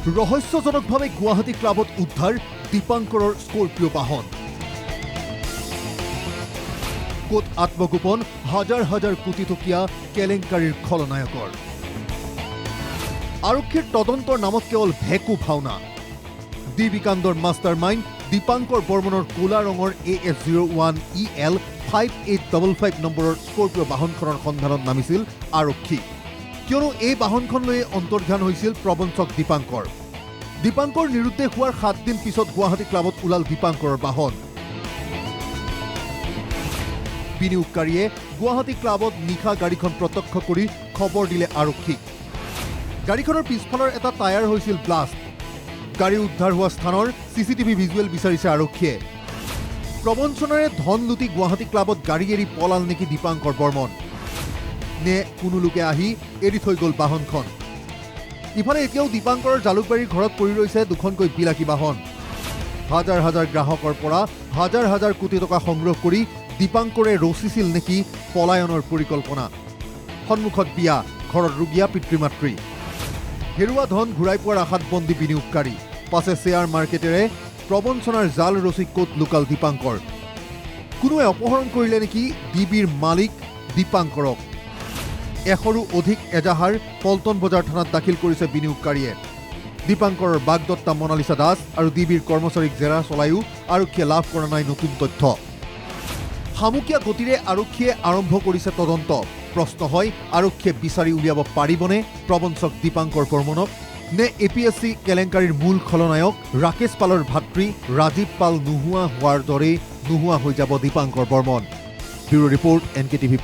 ৰহস্যজনকভাৱে গুৱাহাটী ক্লাবত উদ্ধাৰ দীপাংকৰৰ স্কৰ্পিঅ বাহন। ক'ত আত্মগোপন হাজাৰ হাজাৰ কোটি টকীয়া কেলেংকাৰীৰ খলনায়কৰ। আৰক্ষীৰ তদন্তৰ নামত কেৱল ভেকু ভাওনা। ডিবিকাণ্ডৰ মাষ্টাৰ মাইণ্ড দীপাংকৰ বৰ্মনৰ ক'লা ৰঙৰ AS01EL 5855 নম্বৰৰ স্কৰ্পিঅ বাহনখনৰ সন্ধানত নামিছিল আৰক্ষী। কিয়নো এই বাহনখন লৈয়ে অন্তৰ্ধান হৈছিল প্ৰবঞ্চক দীপাংকৰ। দীপাংকৰ নিৰুদ্দেশ হোৱাৰ 7 দিন পিছত গুৱাহাটী ক্লাবত ওলাল দীপাংকৰৰ বাহন। বিনিয়োগকাৰীয়ে গুৱাহাটী ক্লাবত নিশা গাড়ীখন প্ৰত্যক্ষ কৰি খবৰ দিলে আৰক্ষীক। গাড়ীখনৰ পিছফালৰ এটা টায়াৰ হৈছিল ব্লাষ্ট। গাড়ী উদ্ধাৰ হোৱা স্থানৰ CCTV ভিজুৱেল বিচাৰিছে আৰক্ষীয়ে। প্ৰবঞ্চনাৰে ধন লুটি গুৱাহাটী ক্লাবত গাড়ী এৰি পলাল নেকি দীপাংকৰ বৰ্মন? নে কোনো লোকে আহি এৰি থৈ গ'ল বাহনখন? ইফালে এতিয়াও দীপাংকৰৰ জালুকবাৰীৰ ঘৰত পৰি ৰৈছে দুখনকৈ বিলাসী বাহন। হাজাৰ হাজাৰ গ্ৰাহকৰ পৰা হাজাৰ হাজাৰ কোটি টকা সংগ্ৰহ কৰি দীপাংকৰে ৰচিছিল নেকি পলায়নৰ পৰিকল্পনা? সন্মুখত বিয়া, ঘৰত ৰুগীয়া পিতৃ মাতৃ। হেৰুৱা ধন ঘূৰাই পোৱাৰ আশাত বন্দী বিনিয়োগকাৰী। পাছে শ্বেয়াৰ মাৰ্কেটেৰে প্ৰবঞ্চনাৰ জাল ৰচি ক'ত লুকাল দীপাংকৰ? কোনোৱে অপহৰণ কৰিলে নেকি ডিবিৰ মালিক দীপাংকৰক? 100ৰো অধিক এজাহাৰ পল্টন বজাৰ থানাত দাখিল কৰিছে বিনিয়োগকাৰীয়ে। দীপাংকৰৰ বাগদত্তা মনালিছা দাস আৰু ডিবিৰ কৰ্মচাৰীক জেৰা চলায়ো আৰক্ষীয়ে লাভ কৰা নাই নতুন তথ্য। সামুকীয়া গতিৰে আৰক্ষীয়ে আৰম্ভ কৰিছে তদন্ত। প্ৰশ্ন হয়, আৰক্ষীয়ে বিচাৰি উলিয়াব পাৰিবনে প্ৰবঞ্চক দীপাংকৰ বৰ্মনক? নে APSC কেলেংকাৰীৰ মূল খলনায়ক ৰাকেশ পালৰ ভাতৃ ৰাজীৱ পাল নোহোৱা হোৱাৰ দৰেই নোহোৱা হৈ যাব Dipankar Barman? Bureau report NKTV+।